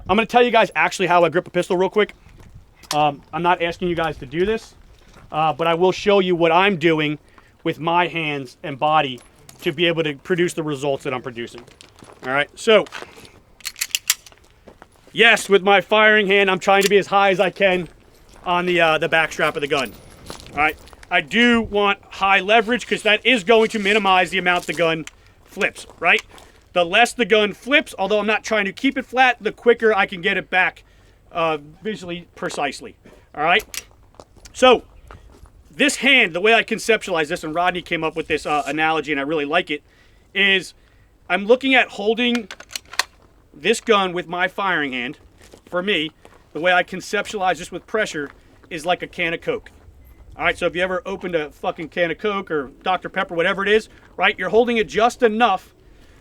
I'm going to tell you guys actually how I grip a pistol real quick. I'm not asking you guys to do this, but I will show you what I'm doing with my hands and body to be able to produce the results that I'm producing. All right, so yes, with my firing hand, I'm trying to be as high as I can on the back strap of the gun. All right, I do want high leverage because that is going to minimize the amount the gun flips, right? The less the gun flips, although I'm not trying to keep it flat, the quicker I can get it back visually precisely. All right, so this hand, the way I conceptualize this, and Rodney came up with this analogy and I really like it, is I'm looking at holding this gun with my firing hand. For me, the way I conceptualize this with pressure is like a can of Coke. All right, so if you ever opened a fucking can of Coke or Dr. Pepper, whatever it is, right, you're holding it just enough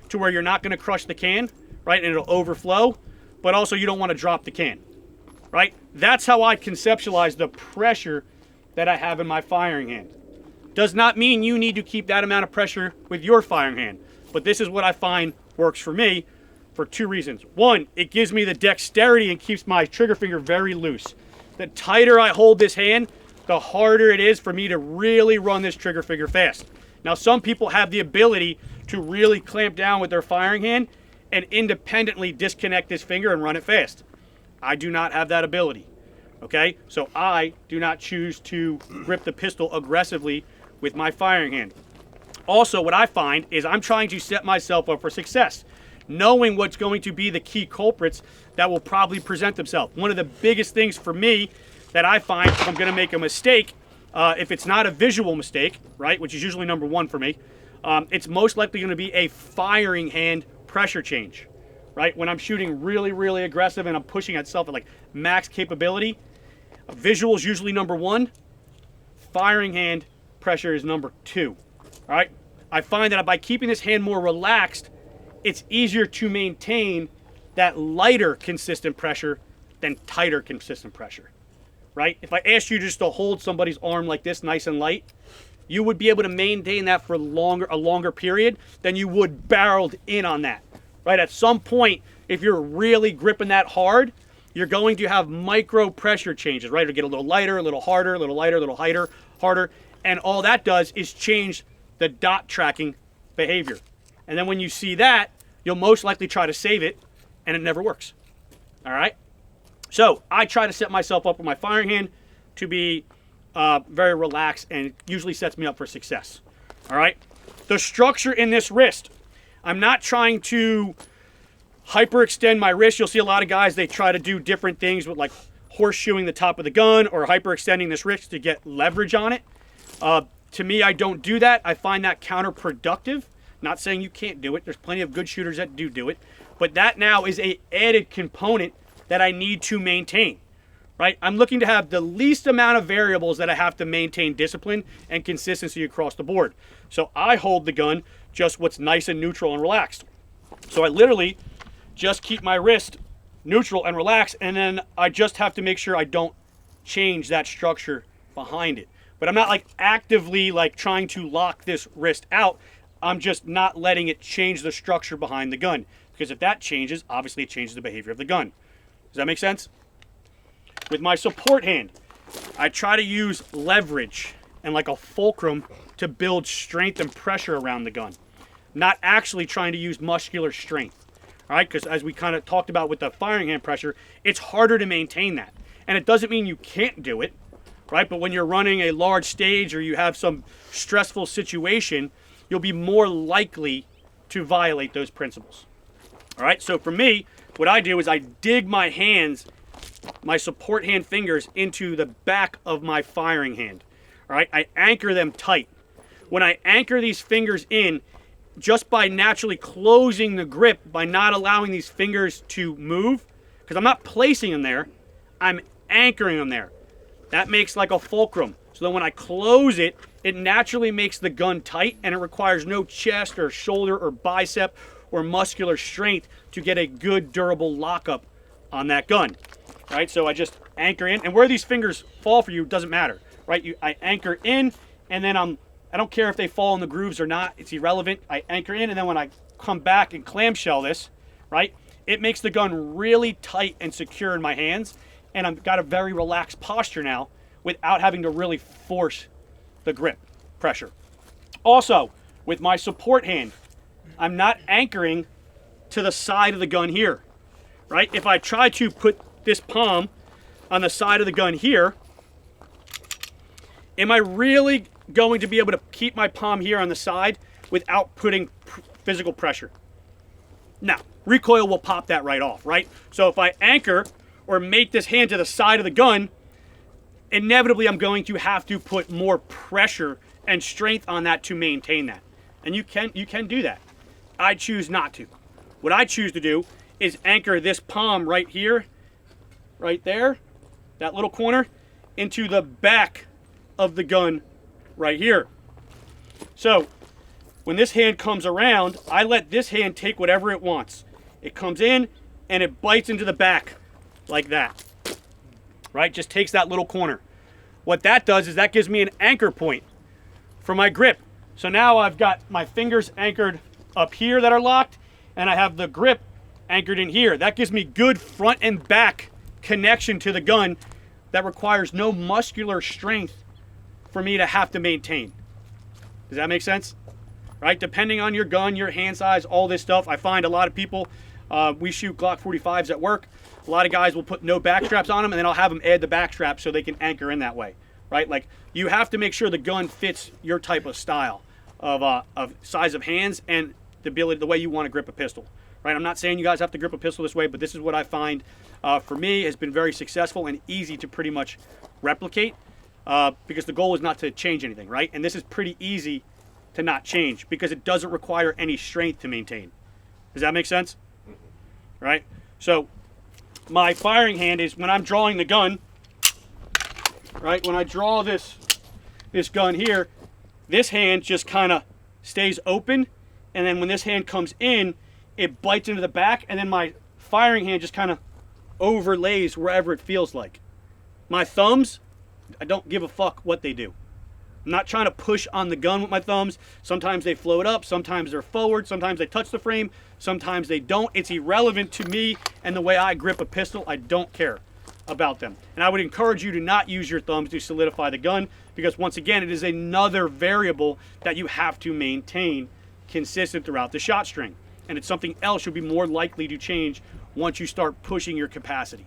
to where you're not going to crush the can, right, and it'll overflow, but also you don't want to drop the can, right? That's how I conceptualize the pressure that I have in my firing hand. Does not mean you need to keep that amount of pressure with your firing hand, but this is what I find works for me for two reasons. One, it gives me the dexterity and keeps my trigger finger very loose. The tighter I hold this hand, the harder it is for me to really run this trigger finger fast. Now, some people have the ability to really clamp down with their firing hand and independently disconnect this finger and run it fast. I do not have that ability, okay? So I do not choose to grip the pistol aggressively with my firing hand. Also, what I find is I'm trying to set myself up for success, knowing what's going to be the key culprits that will probably present themselves. One of the biggest things for me that I find if I'm going to make a mistake, if it's not a visual mistake, right, which is usually number one for me, it's most likely going to be a firing hand pressure change, right? When I'm shooting really, really aggressive and I'm pushing myself at like max capability, visual is usually number one, firing hand pressure is number two, all right? I find that by keeping this hand more relaxed, it's easier to maintain that lighter consistent pressure than tighter consistent pressure. Right? If I asked you just to hold somebody's arm like this, nice and light, you would be able to maintain that for a longer period than you would barreled in on that. Right? At some point, if you're really gripping that hard, you're going to have micro pressure changes, right? It'll get a little lighter, a little harder, a little lighter, a little harder, and all that does is change the dot tracking behavior. And then when you see that, you'll most likely try to save it, and it never works. All right? So I try to set myself up with my firing hand to be very relaxed, and it usually sets me up for success. All right? The structure in this wrist, I'm not trying to hyperextend my wrist. You'll see a lot of guys, they try to do different things with like horseshoeing the top of the gun or hyperextending this wrist to get leverage on it. To me, I don't do that. I find that counterproductive. Not saying you can't do it. There's plenty of good shooters that do it. But that now is an added component that I need to maintain, right? I'm looking to have the least amount of variables that I have to maintain discipline and consistency across the board. So I hold the gun just what's nice and neutral and relaxed. So I literally just keep my wrist neutral and relaxed, and then I just have to make sure I don't change that structure behind it. But I'm not like actively like trying to lock this wrist out. I'm just not letting it change the structure behind the gun, because if that changes, obviously it changes the behavior of the gun. Does that make sense? With my support hand, I try to use leverage and like a fulcrum to build strength and pressure around the gun, not actually trying to use muscular strength. All right, because as we kind of talked about with the firing hand pressure, it's harder to maintain that. And it doesn't mean you can't do it, right? But when you're running a large stage or you have some stressful situation, you'll be more likely to violate those principles. All right, so for me, what I do is I dig my hands, my support hand fingers, into the back of my firing hand. All right, I anchor them tight. When I anchor these fingers in, just by naturally closing the grip, by not allowing these fingers to move, because I'm not placing them there, I'm anchoring them there. That makes like a fulcrum. So then when I close it, it naturally makes the gun tight, and it requires no chest or shoulder or bicep or muscular strength to get a good durable lockup on that gun, right? So I just anchor in, and where these fingers fall for you doesn't matter, right? I anchor in, and then I don't care if they fall in the grooves or not, it's irrelevant. I anchor in, and then when I come back and clamshell this, right, it makes the gun really tight and secure in my hands, and I've got a very relaxed posture now without having to really force the grip pressure. Also, with my support hand, I'm not anchoring to the side of the gun here, right? If I try to put this palm on the side of the gun here, am I really going to be able to keep my palm here on the side without putting physical pressure? No, recoil will pop that right off, right? So if I anchor or make this hand to the side of the gun, inevitably I'm going to have to put more pressure and strength on that to maintain that. And you can do that. I choose not to. What I choose to do is anchor this palm right here, right there, that little corner, into the back of the gun right here. So when this hand comes around, I let this hand take whatever it wants. It comes in and it bites into the back like that, right? Just takes that little corner. What that does is that gives me an anchor point for my grip. So now I've got my fingers anchored up here that are locked, and I have the grip anchored in here. That gives me good front and back connection to the gun that requires no muscular strength for me to have to maintain. Does that make sense? Right? Depending on your gun, your hand size, all this stuff, I find a lot of people, we shoot Glock 45s at work. A lot of guys will put no back straps on them, and then I'll have them add the back strap so they can anchor in that way, right? Like, you have to make sure the gun fits your type of style of size of hands and the ability, the way you want to grip a pistol, right? I'm not saying you guys have to grip a pistol this way, but this is what I find for me has been very successful and easy to pretty much replicate because the goal is not to change anything, right? And this is pretty easy to not change because it doesn't require any strength to maintain. Does that make sense? Right? So my firing hand is when I'm drawing the gun, right? When I draw this gun here, this hand just kind of stays open, and then when this hand comes in, it bites into the back, and then my firing hand just kind of overlays wherever it feels like. My thumbs, I don't give a fuck what they do. I'm not trying to push on the gun with my thumbs. Sometimes they float up, sometimes they're forward, sometimes they touch the frame, sometimes they don't. It's irrelevant to me and the way I grip a pistol. I don't care about them. And I would encourage you to not use your thumbs to solidify the gun because once again, it is another variable that you have to maintain consistent throughout the shot string. And it's something else you'll be more likely to change once you start pushing your capacity.